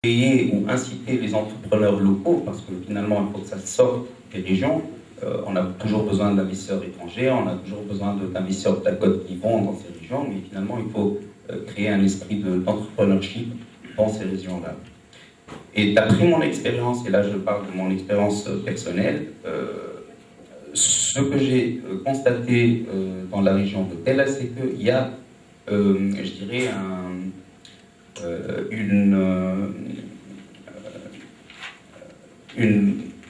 payer ou inciter les entrepreneurs locaux, parce que finalement, il faut que ça sorte des régions. On a toujours besoin d'investisseurs étrangers, on a toujours besoin d'investisseurs de la côte qui vont dans ces régions, mais finalement, il faut créer un esprit d'entrepreneurship dans ces régions-là. Et d'après mon expérience, et là je parle de mon expérience personnelle, ce que j'ai constaté dans la région de Tella, c'est qu'il y a, je dirais,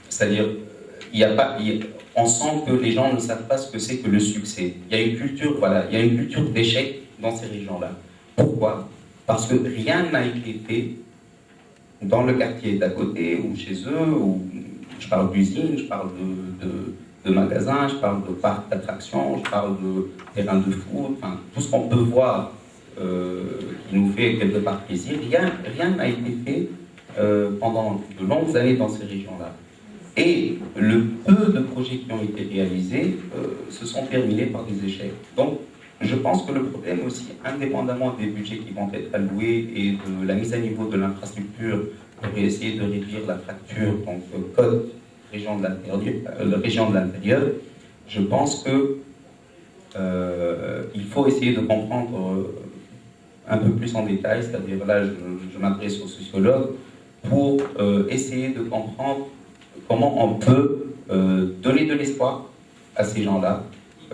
c'est-à-dire, on sent que les gens ne savent pas ce que c'est que le succès. Il y a une culture, voilà, il y a une culture d'échec dans ces régions-là. Pourquoi? Parce que rien n'a été fait dans le quartier d'à côté ou chez eux, ou je parle d'usines, je parle de magasins, je parle de parcs d'attractions, je parle de terrains de foot, enfin, tout ce qu'on peut voir qui nous fait quelque part plaisir. Rien n'a été fait pendant de longues années dans ces régions-là. Et le peu de projets qui ont été réalisés se sont terminés par des échecs. Donc, je pense que le problème aussi, indépendamment des budgets qui vont être alloués et de la mise à niveau de l'infrastructure pour essayer de réduire la fracture, donc code région de l'intérieur, je pense que il faut essayer de comprendre un peu plus en détail, c'est-à-dire là je m'adresse aux sociologues, pour essayer de comprendre comment on peut donner de l'espoir à ces gens-là,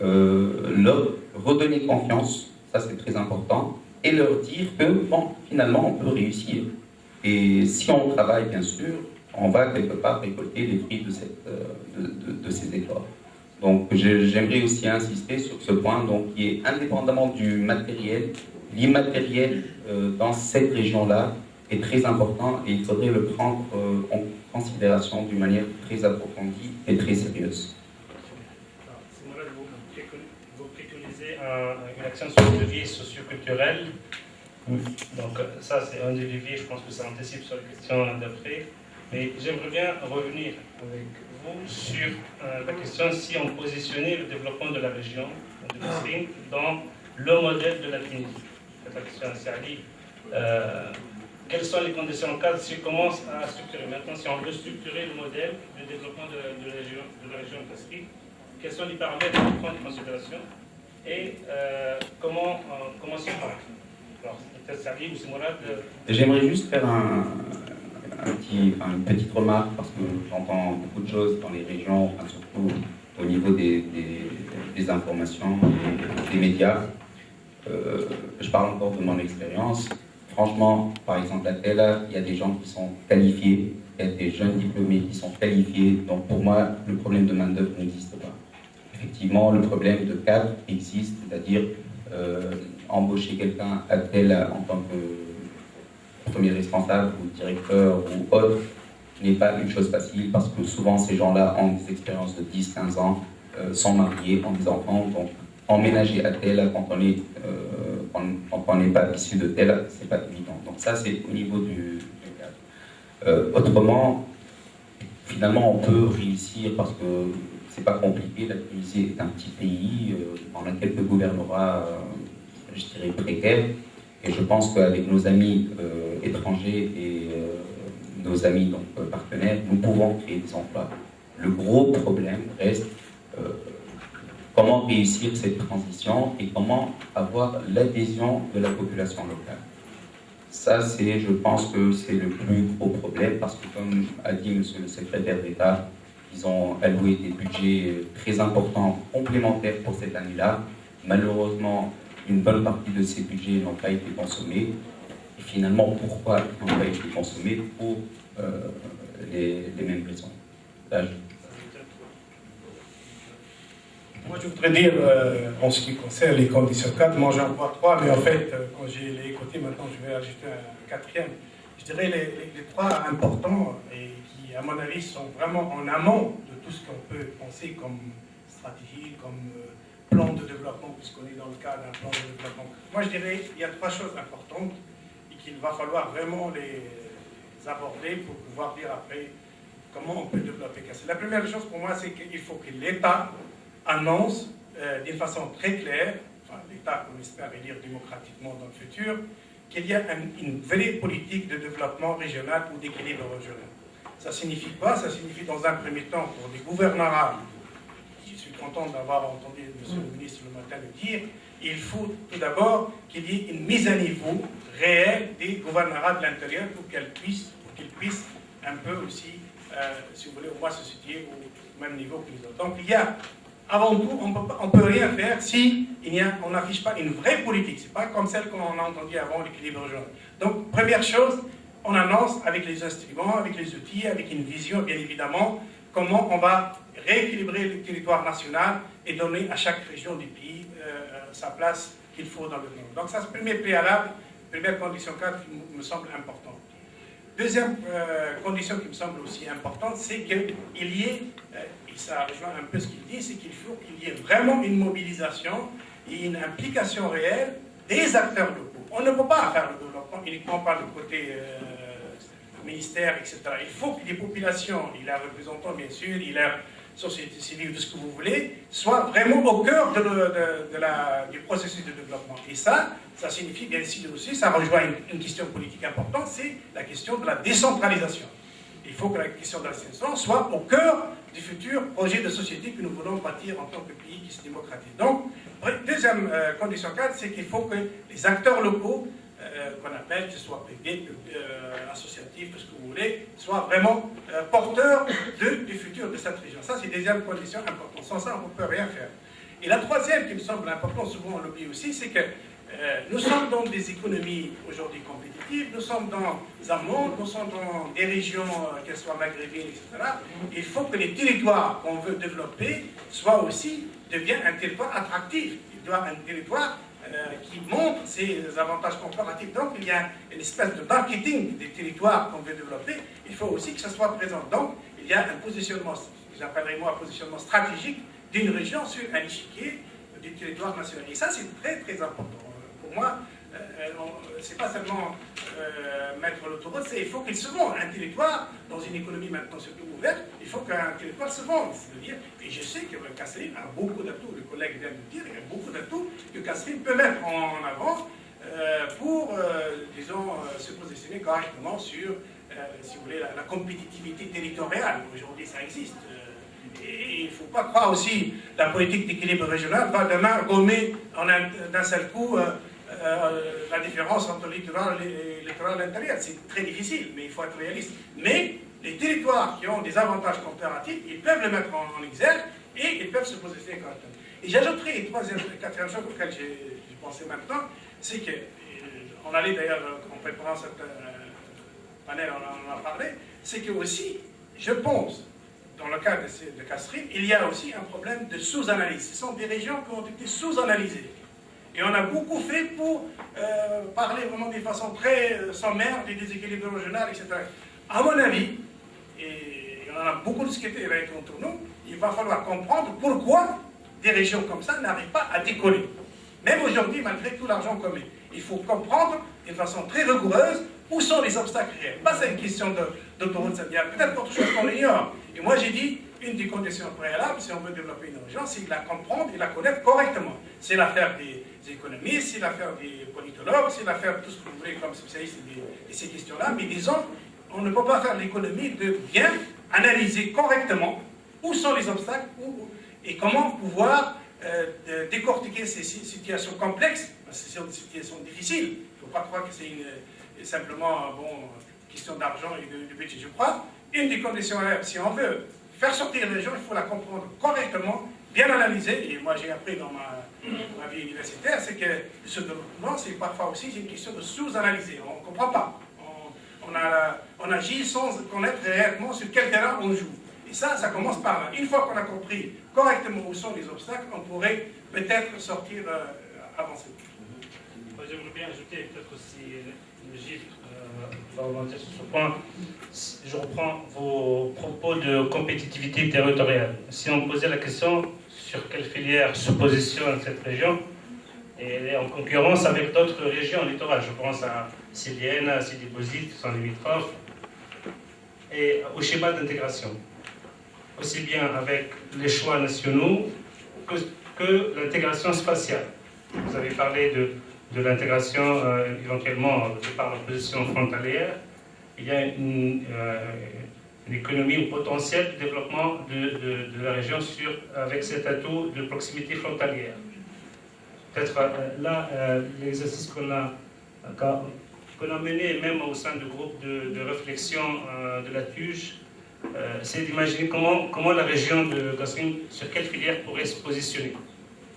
leur redonner confiance, ça c'est très important, et leur dire que, bon, finalement, on peut réussir. Et si on travaille, bien sûr, on va quelque part récolter les fruits de ces efforts. Donc j'aimerais aussi insister sur ce point, donc, qui est indépendamment du matériel, l'immatériel dans cette région-là est très important et il faudrait le prendre en considération d'une manière très approfondie et très sérieuse. Vous préconisez une action sur le levier socio-culturel. Donc ça, c'est un des leviers, je pense que ça anticipe sur la question d'après. Mais j'aimerais bien revenir avec vous sur la question si on positionnait le développement de la région de Messine dans le modèle de la Tunisie. C'est la question assez Ali. Quelles sont les conditions cadres si on commence à structurer? Maintenant, si on veut structurer le modèle de développement de la région Caspi, quels sont les paramètres à prendre en considération et comment s'y prendre? Alors, peut-être Sali ou Simorad. J'aimerais juste faire une petite remarque, parce que j'entends beaucoup de choses dans les régions, surtout au niveau des informations, des médias. Je parle encore de mon expérience. Franchement, par exemple, à Tella, il y a des gens qui sont qualifiés, il y a des jeunes diplômés qui sont qualifiés. Donc pour moi, le problème de main-d'œuvre n'existe pas. Effectivement, le problème de cadre existe, c'est-à-dire embaucher quelqu'un à Tella en tant que premier responsable ou directeur ou autre n'est pas une chose facile, parce que souvent ces gens-là ont des expériences de 10-15 ans, sont mariés, ont des enfants, donc emménager à Tella quand on n'est pas issu de Tella, c'est pas évident. Donc ça, c'est au niveau du cadre. Autrement, finalement, on peut réussir parce que c'est pas compliqué. La Tunisie est un petit pays, on a quelques gouvernorats, je dirais, précaires, et je pense qu'avec nos amis étrangers et nos amis donc, partenaires, nous pouvons créer des emplois. Le gros problème reste comment réussir cette transition et comment avoir l'adhésion de la population locale. Ça, je pense que c'est le plus gros problème, parce que comme a dit monsieur le secrétaire d'État, ils ont alloué des budgets très importants, complémentaires pour cette année-là. Malheureusement, une bonne partie de ces budgets n'ont pas été consommés. Et finalement, pourquoi ils n'ont pas été consommés? Pour les mêmes raisons. Là, Moi, je voudrais dire, en ce qui concerne les conditions cadres, moi j'en vois trois, mais en fait, quand j'ai les écouté, maintenant je vais ajouter un quatrième. Je dirais les trois importants et qui, à mon avis, sont vraiment en amont de tout ce qu'on peut penser comme stratégie, comme plan de développement, puisqu'on est dans le cadre d'un plan de développement. Moi, je dirais qu'il y a trois choses importantes et qu'il va falloir vraiment les aborder pour pouvoir dire après comment on peut développer. La première chose pour moi, c'est qu'il faut que l'État annonce d'une façon très claire, enfin, l'État qu'on espère élire démocratiquement dans le futur, qu'il y a une vraie politique de développement régional ou d'équilibre régional. Ça signifie quoi? Ça signifie dans un premier temps pour les gouvernorats, je suis content d'avoir entendu M. le ministre le matin le dire, il faut tout d'abord qu'il y ait une mise à niveau réelle des gouvernorats de l'intérieur pour qu'ils puissent un peu aussi, si vous voulez, au moins se situer au même niveau que les autres. Donc il y a, avant tout, on ne peut rien faire si on n'affiche pas une vraie politique. Ce n'est pas comme celle qu'on a entendue avant, l'équilibre régional. Donc, première chose, on annonce avec les instruments, avec les outils, avec une vision, bien évidemment, comment on va rééquilibrer le territoire national et donner à chaque région du pays sa place qu'il faut dans le monde. Donc ça, c'est le premier préalable, première condition cadre qui me semble importante. Deuxième condition qui me semble aussi importante, c'est qu'il y ait, et ça rejoint un peu ce qu'il dit, c'est qu'il faut qu'il y ait vraiment une mobilisation et une implication réelle des acteurs locaux. On ne peut pas faire le développement uniquement par le côté ministère, etc. Il faut que les populations, et leurs représentants bien sûr, et leur société civile, tout ce que vous voulez, soient vraiment au cœur du processus de développement. Et ça signifie bien sûr aussi, ça rejoint une question politique importante, c'est la question de la décentralisation. Il faut que la question de la décentralisation soit au cœur du futur projet de société que nous voulons bâtir en tant que pays qui se démocratise. Donc, deuxième condition cadre, c'est qu'il faut que les acteurs locaux, qu'on appelle, que ce soit privé, associatif, tout ce que vous voulez, soient vraiment porteurs du futur de cette région. Ça, c'est la deuxième condition importante. Sans ça, on ne peut rien faire. Et la troisième, qui me semble importante, souvent on l'oublie aussi, c'est que nous sommes dans des économies aujourd'hui compétitives, nous sommes dans un monde, nous sommes dans des régions, qu'elles soient maghrébines, etc. Il faut que les territoires qu'on veut développer deviennent un territoire attractif. Il doit être un territoire qui montre ses avantages comparatifs. Donc, il y a une espèce de marketing des territoires qu'on veut développer. Il faut aussi que ça soit présent. Donc, il y a un positionnement, j'appellerais moi un positionnement stratégique d'une région sur un échiquier du territoire national. Et ça, c'est très, très important. Pour moi, c'est pas seulement mettre l'autoroute, il faut qu'il se vende. Un territoire, dans une économie maintenant surtout ouverte, il faut qu'un territoire se vende. C'est-à-dire, et je sais que Kasserine a beaucoup d'atouts, le collègue vient de le dire, il y a beaucoup d'atouts que Kasserine peut mettre en avant pour, disons, se positionner correctement sur, si vous voulez, la compétitivité territoriale. Aujourd'hui, ça existe. Et il ne faut pas croire aussi la politique d'équilibre régional va demain gommer d'un seul coup la différence entre le littoral et l'intérieur. C'est très difficile, mais il faut être réaliste. Mais les territoires qui ont des avantages comparatifs, ils peuvent le mettre en exergue et ils peuvent se positionner correctement. Et j'ajouterai une quatrième chose auquel j'ai pensé maintenant, c'est que, on allait d'ailleurs, en préparant cette panel, on en a parlé, c'est que aussi, je pense, dans le cas de Kasserine, il y a aussi un problème de sous-analyse. Ce sont des régions qui ont été sous-analysées. Et on a beaucoup fait pour parler vraiment de façon très sommaire des déséquilibres régionaux, etc. À mon avis, et on en a beaucoup discuté avec entre nous, il va falloir comprendre pourquoi des régions comme ça n'arrivent pas à décoller. Même aujourd'hui, malgré tout l'argent qu'on met. Il faut comprendre d'une façon très rigoureuse où sont les obstacles réels. Pas c'est une question d'autoroute, il y a peut-être d'autres choses qu'on ignore. Et moi j'ai dit, une des conditions préalables, si on veut développer une région, c'est de la comprendre et la connaître correctement. C'est l'affaire des économistes, c'est l'affaire des politologues, c'est l'affaire de tout ce que vous voulez comme spécialiste de ces questions-là. Mais disons, on ne peut pas faire l'économie de bien analyser correctement où sont les obstacles et comment pouvoir décortiquer ces situations complexes, parce que c'est des situations difficiles. Il ne faut pas croire que c'est simplement une question d'argent et de budget. Je crois, une des conditions, si on veut faire sortir les régions, il faut la comprendre correctement, bien analyser. Et moi, j'ai appris dans ma vie universitaire, c'est que ce développement, c'est parfois aussi une question de sous-analyser. On ne comprend pas. On agit sans connaître réellement sur quel terrain on joue. Et ça commence par là. Une fois qu'on a compris correctement où sont les obstacles, on pourrait peut-être sortir, avancer. J'aimerais bien ajouter peut-être aussi, Gilles va remonter sur ce point. Je reprends vos propos de compétitivité territoriale. Si on posait la question sur quelle filière se positionne cette région, et elle est en concurrence avec d'autres régions littorales, je pense à Silienne, à Sidi-Bouzid, qui sont limitrophes, et au schéma d'intégration, aussi bien avec les choix nationaux que l'intégration spatiale. Vous avez parlé de l'intégration, éventuellement, par la position frontalière, il y a une économie ou potentiel de développement de la région avec cet atout de proximité frontalière. Peut-être là, l'exercice qu'on a mené, même au sein du groupe de réflexion de la TUJ, c'est d'imaginer comment la région de Kasserine, sur quelle filière pourrait se positionner.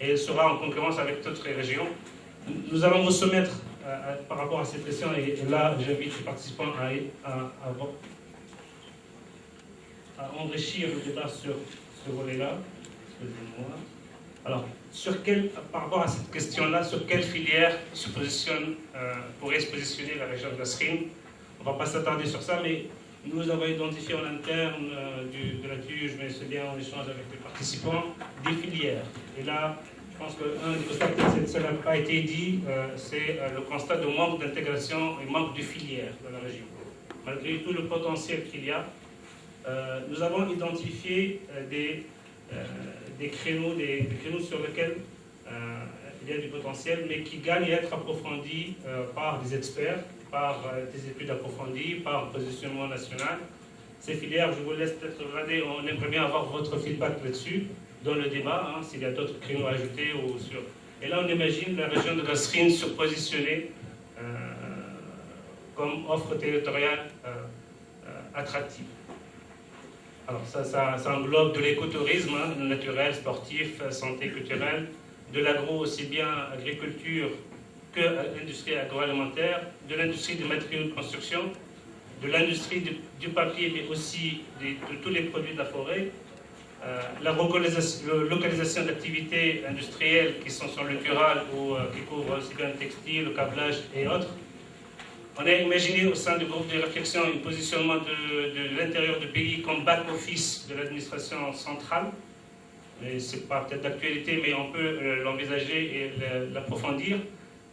Et elle sera en concurrence avec d'autres régions. Nous allons vous soumettre par rapport à cette question, et là j'invite les participants à enrichir le débat sur ce volet-là. Alors, par rapport à cette question-là, sur quelle filière pourrait se positionner la région de Kasserine? On ne va pas s'attarder sur ça, mais nous avons identifié en interne de la TUJ, mais c'est bien en échange avec les participants, des filières. Et là, je pense qu'un des constats, ça n'a pas été dit, c'est le constat de manque d'intégration et manque de filières dans la région. Malgré tout le potentiel qu'il y a, nous avons identifié des créneaux sur lesquels il y a du potentiel, mais qui gagnent à être approfondis par des experts, par des études approfondies, par le positionnement national. Ces filières, je vous laisse peut-être regarder, on aimerait bien avoir votre feedback là-dessus, dans le débat, s'il y a d'autres créneaux à ajouter. Et là, on imagine la région de Kasserine se positionner comme offre territoriale attractive. Alors ça englobe de l'écotourisme, naturel, sportif, santé culturelle, de l'agro, aussi bien agriculture que l'industrie agroalimentaire, de l'industrie des matériaux de construction, de l'industrie du papier, mais aussi de tous les produits de la forêt, la localisation d'activités industrielles qui sont sur le littoral ou qui couvrent aussi bien le textile, le câblage et autres. On a imaginé au sein du groupe de réflexion un positionnement de l'intérieur du pays comme back-office de l'administration centrale. Ce n'est pas peut-être d'actualité, mais on peut l'envisager et l'approfondir.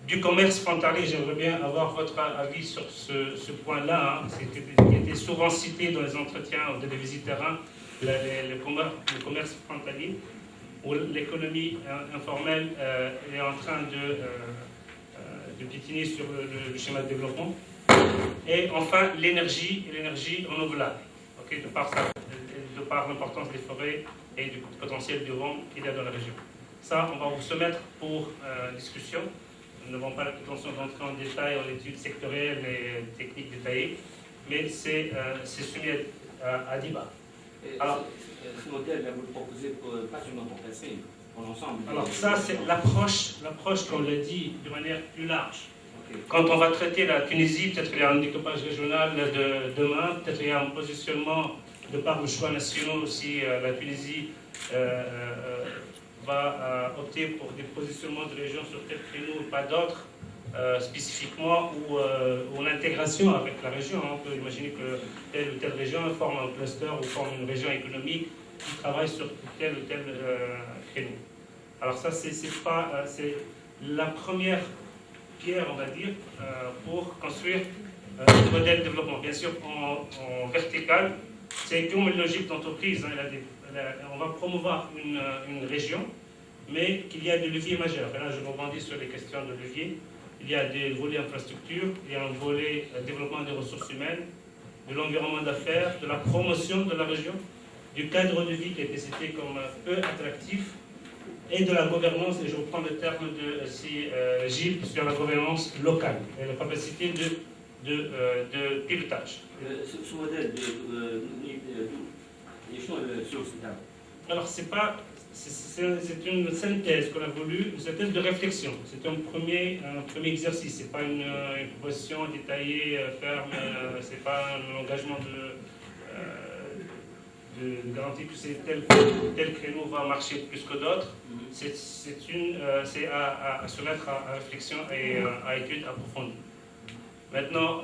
Du commerce frontalier, j'aimerais bien avoir votre avis sur ce point-là, qui était souvent cité dans les entretiens de les visite terrain, le commerce frontalier, où l'économie informelle est en train de piétiner sur le schéma de développement. Et enfin, l'énergie renouvelable, de par l'importance des forêts et du potentiel du vent qu'il y a dans la région. Ça, on va vous soumettre pour discussion. Nous n'avons pas la prétention d'entrer en détail en études sectorielles et techniques détaillées, mais c'est soumis à débat. Alors, ce modèle, vous le proposez pas seulement pour Kasserine, pour l'ensemble. Alors ça, c'est l'approche, comme l'a dit, de manière plus large. Okay. Quand on va traiter la Tunisie, peut-être qu'il y a un découpage régional de demain, peut-être qu'il y a un positionnement de par le choix national aussi, la Tunisie va opter pour des positionnements de régions sur tel créneau ou pas d'autres, spécifiquement, ou l'intégration avec la région. On peut imaginer que telle ou telle région forme un cluster ou forme une région économique qui travaille sur tel ou tel créneau. Alors ça, c'est la première pierre, on va dire, pour construire un modèle de développement. Bien sûr, en vertical, c'est comme une logique d'entreprise. On va promouvoir une région, mais qu'il y a des leviers majeurs. Et là, je rebondis sur les questions de levier. Il y a des volets infrastructure, il y a un volet développement des ressources humaines, de l'environnement d'affaires, de la promotion de la région, du cadre de vie qui a été cité comme peu attractif, et de la gouvernance, et je reprends le terme de Gilles, sur la gouvernance locale, et la capacité de pilotage. Ce modèle alors, c'est une synthèse qu'on a voulu, une synthèse de réflexion. C'est un premier exercice. Ce n'est pas une proposition détaillée, ferme, ce n'est pas un engagement de garantir que tel créneau va marcher plus que d'autres. C'est à se mettre à réflexion et à étude approfondie. Maintenant,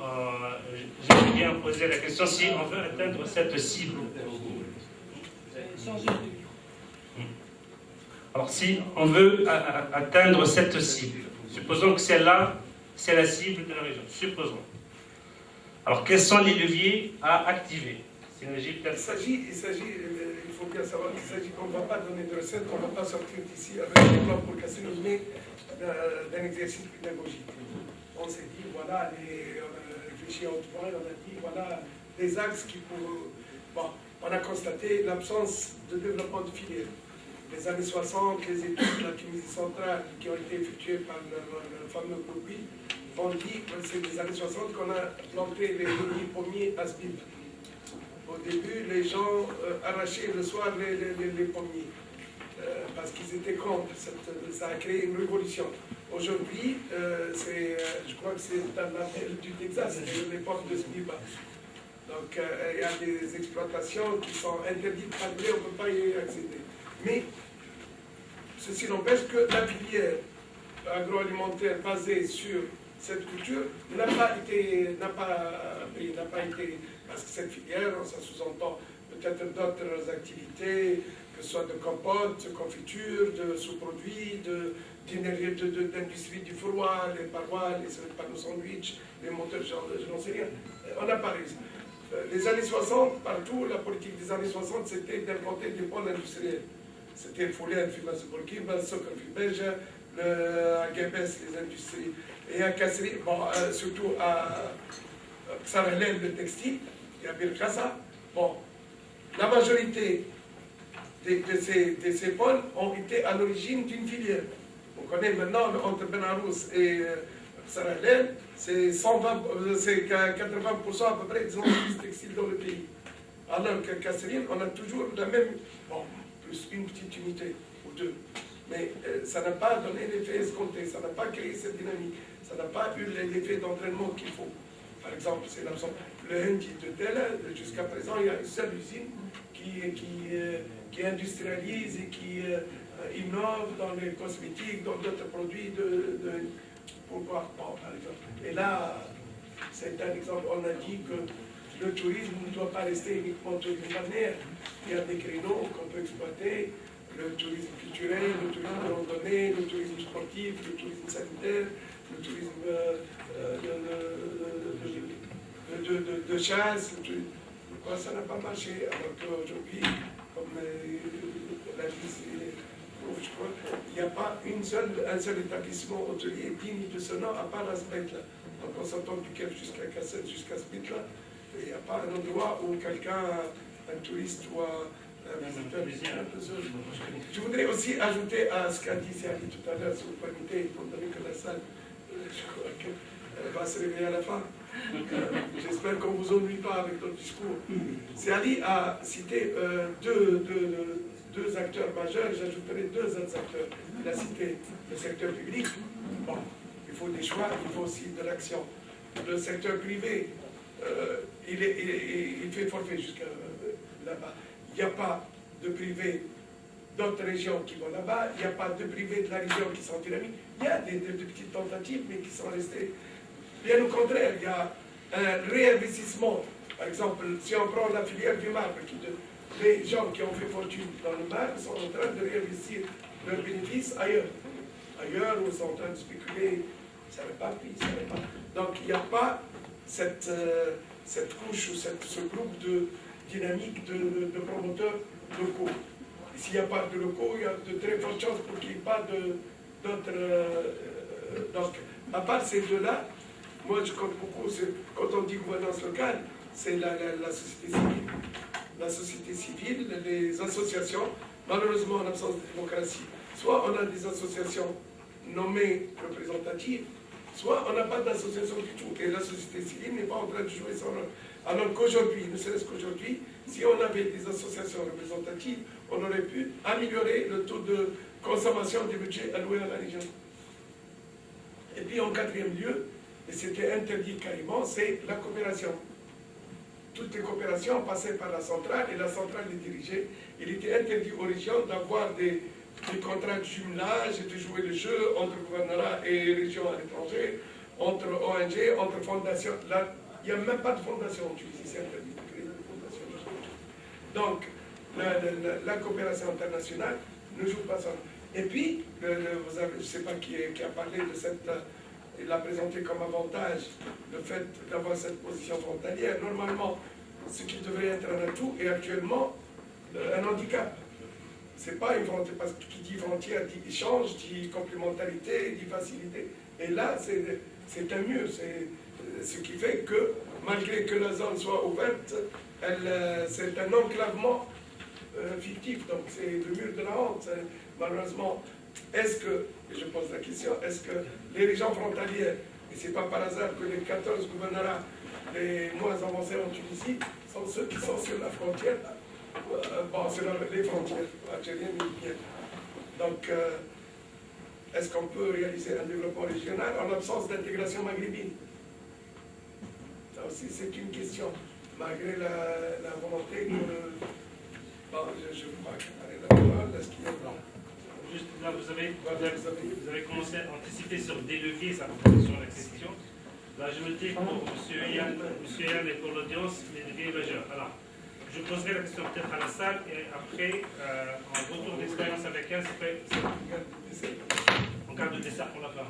j'aimerais bien poser la question si on veut atteindre cette cible. Alors, si on veut atteindre cette cible, supposons que celle-là, c'est la cible de la région. Supposons. Alors, quels sont les leviers à activer? synergie peut-être. Il faut bien savoir qu'il s'agit qu'on ne va pas donner de recettes, on ne va pas sortir d'ici avec un plan pour Kasserine, mais d'un exercice pédagogique. On s'est dit, voilà, on a réfléchi à autre point, on a dit, voilà, des axes qui pourront... Bon, on a constaté l'absence de développement de filières. Les années 60, les études de la Tunisie centrale qui ont été effectuées par le fameux groupe B, on dit que c'est des années 60 qu'on a planté les pommiers à Sbib. Au début, les gens arrachaient le soir les pommiers parce qu'ils étaient contre. Ça a créé une révolution. Aujourd'hui, je crois que c'est dans la ville du Texas, les portes de Sbib. Donc, il y a des exploitations qui sont interdites par blé, on ne peut pas y accéder. Mais, ceci n'empêche que la filière agroalimentaire basée sur cette culture n'a pas été, parce que cette filière, ça sous-entend peut-être d'autres activités, que ce soit de compote, de confiture, de sous-produits, d'industrie du froid, les parois, les panneaux sandwich, les moteurs, je n'en sais rien. On n'a pas réussi. Les années 60, partout, la politique des années 60, c'était d'implanter des pôles industriels. C'était le Foulet, le Fimas Bourguiba, le Soccer Fibeja, à Guébes, les industries, et à Kasseri, bon, surtout à Sarelel, le textile, et à Birkassa. Bon, la majorité de ces pôles ont été à l'origine d'une filière. On connaît maintenant entre Benarous et Sarelel, c'est 80% à peu près des entreprises textiles dans le pays. Alors qu'à Kasserine, on a toujours la même, bon, plus une petite unité ou deux. Mais ça n'a pas donné l'effet escompté, ça n'a pas créé cette dynamique, ça n'a pas eu l'effet d'entraînement qu'il faut. Par exemple, c'est l'absence. Le Hindi de Tel, jusqu'à présent, il y a une seule usine qui industrialise et qui innove dans les cosmétiques, dans d'autres produits pourquoi? Bon, par exemple. Et là, c'est un exemple. On a dit que le tourisme ne doit pas rester uniquement tourisme balnéaire. Il y a des créneaux qu'on peut exploiter, le tourisme culturel, le tourisme de randonnée, le tourisme sportif, le tourisme sanitaire, le tourisme de chasse. Pourquoi ça n'a pas marché? Alors qu'aujourd'hui, comme la vie je crois, il n'y a pas un seul établissement hôtelier digne de ce nom, à part la Sbetla. Donc on s'entend du Kef jusqu'à Kassel, jusqu'à Sbetla. Il n'y a pas un endroit où quelqu'un, un touriste ou un visiteur, Je voudrais aussi ajouter à ce qu'a dit Siali tout à l'heure, si vous permettez, étant donné que la salle, je crois qu'elle va se réveiller à la fin. J'espère qu'on ne vous ennuie pas avec notre discours. Siali a cité deux acteurs majeurs, j'ajouterai deux autres acteurs. Il a cité le secteur public. Bon, il faut des choix, il faut aussi de l'action. Le secteur privé, il fait forfait jusqu'à là-bas. Il n'y a pas de privé d'autres régions qui vont là-bas, il n'y a pas de privé de la région qui sont dynamiques. Il y a des petites tentatives, mais qui sont restées. Bien au contraire, il y a un réinvestissement. Par exemple, si on prend la filière du marbre, les gens qui ont fait fortune dans le marbre sont en train de réinvestir leurs bénéfices ailleurs. Ailleurs, où ils sont en train de spéculer, ça n'est pas pris, ça n'est pas. Donc, il n'y a pas cette couche ou ce groupe de dynamique de promoteurs locaux. S'il n'y a pas de locaux, il y a de très fortes chances pour qu'il n'y ait pas d'autres. Donc, à part ces deux-là, moi je compte beaucoup, quand on dit gouvernance locale, c'est la société civile. La société civile, les associations, malheureusement en absence de démocratie, soit on a des associations nommées représentatives, soit on n'a pas d'association du tout. Et la société civile n'est pas en train de jouer son rôle. Alors qu'aujourd'hui, ne serait-ce qu'aujourd'hui, si on avait des associations représentatives, on aurait pu améliorer le taux de consommation des budgets alloués à la région. Et puis en quatrième lieu, et c'était interdit carrément, c'est la coopération. Toutes les coopérations passaient par la centrale et la centrale les dirigeait. Il était interdit aux régions d'avoir des contrats de jumelage et de jouer le jeu entre gouvernorat et régions à l'étranger, entre ONG, entre fondations. Là, il n'y a même pas de fondation en Tunisie, c'est interdit de créer une fondation. Donc, la coopération internationale ne joue pas ça. Et puis, je ne sais pas qui a parlé de cette... Il l'a présenté comme avantage le fait d'avoir cette position frontalière. Normalement, ce qui devrait être un atout est actuellement un handicap. C'est pas une frontière, parce que qui dit frontière dit échange, dit complémentarité, dit facilité. Et là, c'est un mur. C'est ce qui fait que, malgré que la zone soit ouverte, c'est un enclavement fictif. Donc c'est le mur de la honte. Malheureusement, est-ce que, et je pose la question, est-ce que les régions frontalières, et c'est pas par hasard que les 14 gouvernorats les moins avancés en Tunisie sont ceux qui sont sur la frontière, sur les frontières algériennes et libyennes. Donc, est-ce qu'on peut réaliser un développement régional en l'absence d'intégration maghrébine? Ça aussi, c'est une question, malgré la volonté de... Bon, je crois que la parole, est-ce qu'il y a... Juste là, vous avez commencé à anticiper sur des leviers sa proposition d'accession. Là, je me dis pour M. Yann et pour l'audience, les leviers majeurs. Alors, je poserai la question peut-être à la salle et après, en retour d'expérience avec elle, en cas de dessert pour la fin.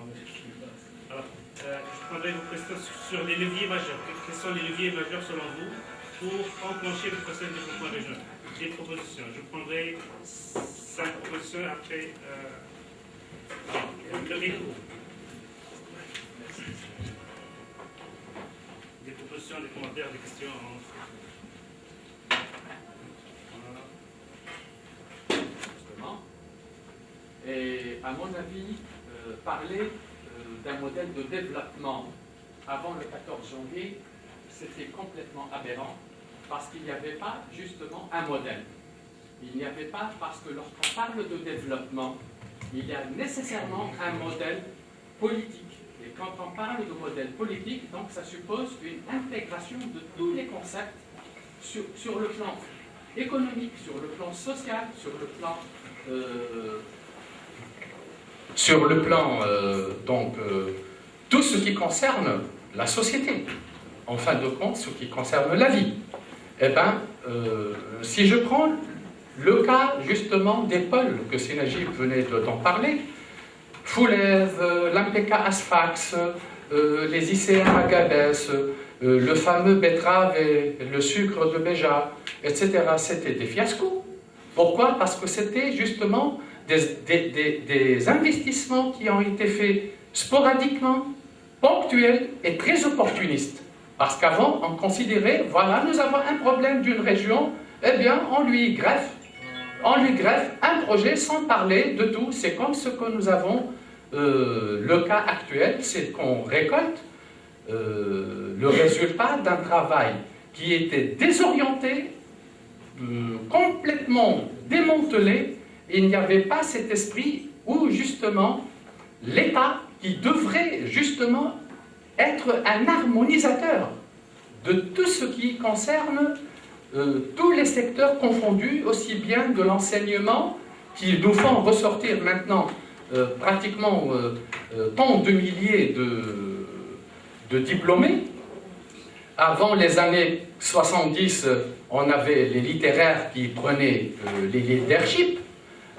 Alors, je prendrai vos questions sur les leviers majeurs. Quels sont les leviers majeurs selon vous pour enclencher le processus de développement régional? Des propositions. Je prendrai 5 propositions après le micro. Des propositions, des commentaires, des questions. Justement. Et à mon avis, parler d'un modèle de développement avant le 14 janvier, c'était complètement aberrant parce qu'il n'y avait pas justement un modèle. Il n'y avait pas, parce que lorsqu'on parle de développement, il y a nécessairement un modèle politique. Et quand on parle de modèle politique, donc ça suppose une intégration de tous les concepts sur le plan économique, sur le plan social, sur le plan tout ce qui concerne la société, en fin de compte, ce qui concerne la vie. Eh bien, si je prends le cas justement des pôles que Sénagib venait d'en parler, Foulève, l'MPK Asfax, les ICM Agabès, le fameux betterave et le sucre de Béja, etc., c'était des fiascos. Pourquoi? Parce que c'était justement des investissements qui ont été faits sporadiquement, ponctuels et très opportunistes. Parce qu'avant, on considérait, voilà, nous avons un problème d'une région, eh bien, on lui greffe un projet sans parler de tout. C'est comme ce que nous avons, le cas actuel, c'est qu'on récolte le résultat d'un travail qui était désorienté, complètement démantelé. Il n'y avait pas cet esprit où, justement, l'État, qui devrait, justement, être un harmonisateur de tout ce qui concerne tous les secteurs confondus, aussi bien de l'enseignement, qui nous font ressortir maintenant pratiquement tant de milliers de diplômés. Avant les années 70, on avait les littéraires qui prenaient les leaderships.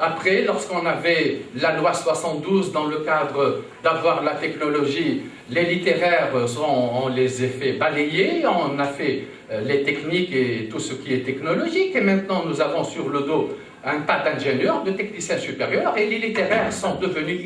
Après, lorsqu'on avait la loi 72 dans le cadre d'avoir la technologie, les littéraires, on les a fait balayer, on a fait les techniques et tout ce qui est technologique, et maintenant nous avons sur le dos un tas d'ingénieurs, de techniciens supérieurs, et les littéraires sont devenus